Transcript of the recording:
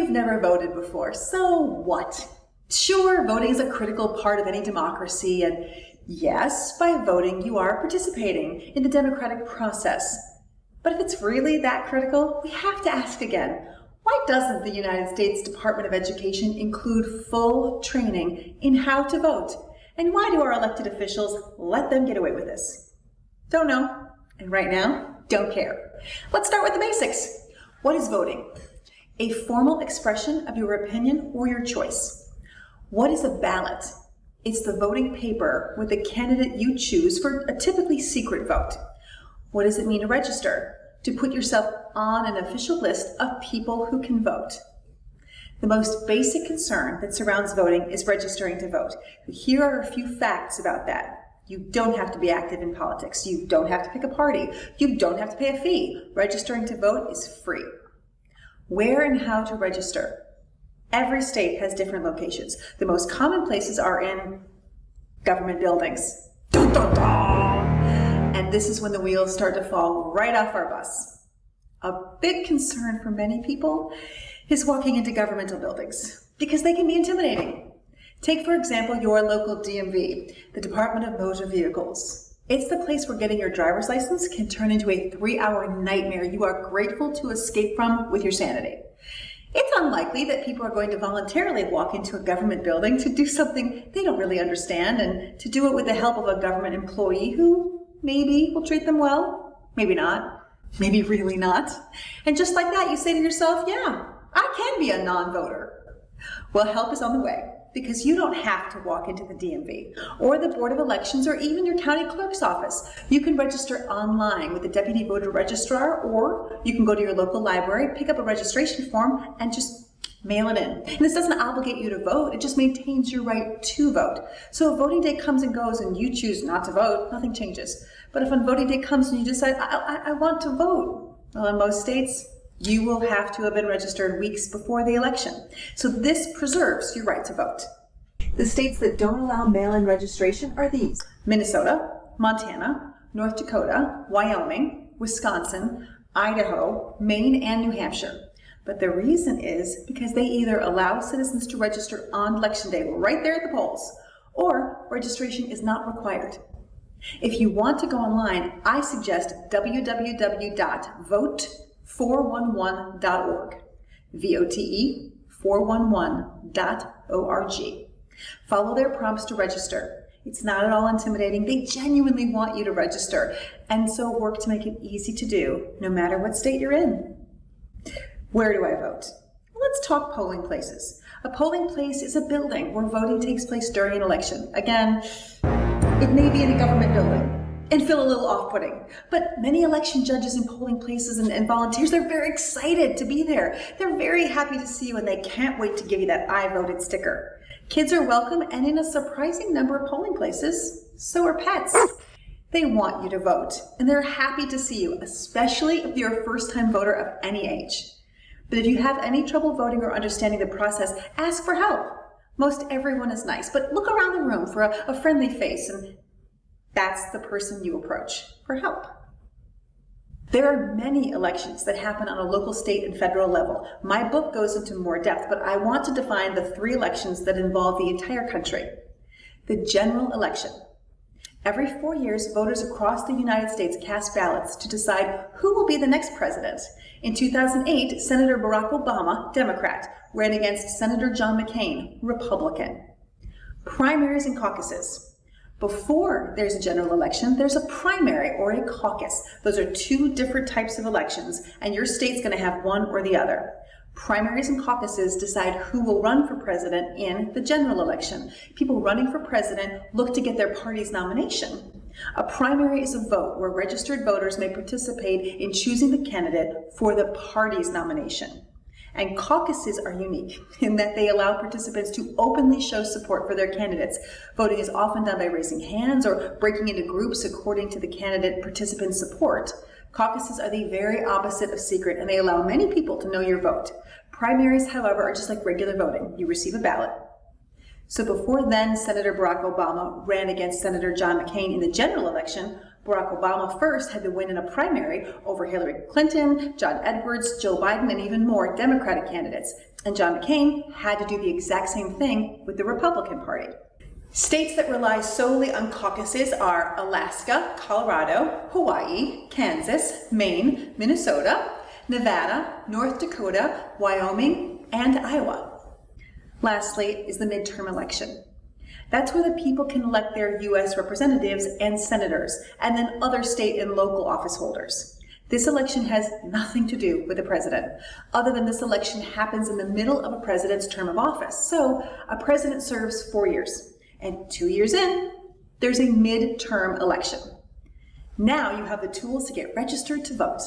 you've never voted before, so what? Sure, voting is a critical part of any democracy, and yes, by voting you are participating in the democratic process. But if it's really that critical, we have to ask again, why doesn't the United States Department of Education include full training in how to vote? And why do our elected officials let them get away with this? Don't know, and right now, don't care. Let's start with the basics. What is voting? A formal expression of your opinion or your choice. What is a ballot? It's the voting paper with the candidate you choose for a typically secret vote. What does it mean to register? To put yourself on an official list of people who can vote. The most basic concern that surrounds voting is registering to vote. Here are a few facts about that. You don't have to be active in politics. You don't have to pick a party. You don't have to pay a fee. Registering to vote is free. Where and how to register? Every state has different locations. The most common places are in government buildings. Dun, dun, dun. And this is when the wheels start to fall right off our bus. A big concern for many people is walking into governmental buildings because they can be intimidating. Take, for example, your local DMV, the Department of Motor Vehicles. It's the place where getting your driver's license can turn into a 3-hour nightmare you are grateful to escape from with your sanity. It's unlikely that people are going to voluntarily walk into a government building to do something they don't really understand and to do it with the help of a government employee who maybe will treat them well, maybe not, maybe really not. And just like that, you say to yourself, yeah, I can be a non-voter. Well, help is on the way, because you don't have to walk into the DMV or the Board of Elections or even your county clerk's office. You can register online with the deputy voter registrar, or you can go to your local library, pick up a registration form, and just mail it in. And this doesn't obligate you to vote, it just maintains your right to vote. So if voting day comes and goes and you choose not to vote, nothing changes. But if on voting day comes and you decide, I want to vote, well, in most states, you will have to have been registered weeks before the election. So this preserves your right to vote. The states that don't allow mail-in registration are these: Minnesota, Montana, North Dakota, Wyoming, Wisconsin, Idaho, Maine, and New Hampshire. But the reason is because they either allow citizens to register on election day right there at the polls, or registration is not required. If you want to go online, I suggest www.vote411.org, vote411.org. Follow their prompts to register. It's not at all intimidating. They genuinely want you to register, and so work to make it easy to do, no matter what state you're in. Where do I vote? Let's talk polling places. A polling place is a building where voting takes place during an election. Again, it may be in a government building and feel a little off-putting, but many election judges in polling places and volunteers, they're very excited to be there. They're very happy to see you and they can't wait to give you that I voted sticker. Kids are welcome, and in a surprising number of polling places, so are pets. They want you to vote, and they're happy to see you, especially if you're a first-time voter of any age. But if you have any trouble voting or understanding the process, ask for help. Most everyone is nice, but look around the room for a friendly face, and that's the person you approach for help. There are many elections that happen on a local, state, and federal level. My book goes into more depth, but I want to define the 3 elections that involve the entire country. The general election. Every 4 years, voters across the United States cast ballots to decide who will be the next president. In 2008, Senator Barack Obama, Democrat, ran against Senator John McCain, Republican. Primaries and caucuses. Before there's a general election, there's a primary or a caucus. Those are 2 different types of elections, and your state's going to have one or the other. Primaries and caucuses decide who will run for president in the general election. People running for president look to get their party's nomination. A primary is a vote where registered voters may participate in choosing the candidate for the party's nomination. And caucuses are unique in that they allow participants to openly show support for their candidates. Voting is often done by raising hands or breaking into groups according to the candidate participant's support. Caucuses are the very opposite of secret, and they allow many people to know your vote. Primaries, however, are just like regular voting. You receive a ballot. So before then Senator Barack Obama ran against Senator John McCain in the general election, Barack Obama first had to win in a primary over Hillary Clinton, John Edwards, Joe Biden, and even more Democratic candidates. And John McCain had to do the exact same thing with the Republican Party. States that rely solely on caucuses are Alaska, Colorado, Hawaii, Kansas, Maine, Minnesota, Nevada, North Dakota, Wyoming, and Iowa. Lastly is the midterm election. That's where the people can elect their U.S. representatives and senators, and then other state and local office holders. This election has nothing to do with the president, other than this election happens in the middle of a president's term of office. So a president serves 4 years, and 2 years in, there's a midterm election. Now you have the tools to get registered to vote.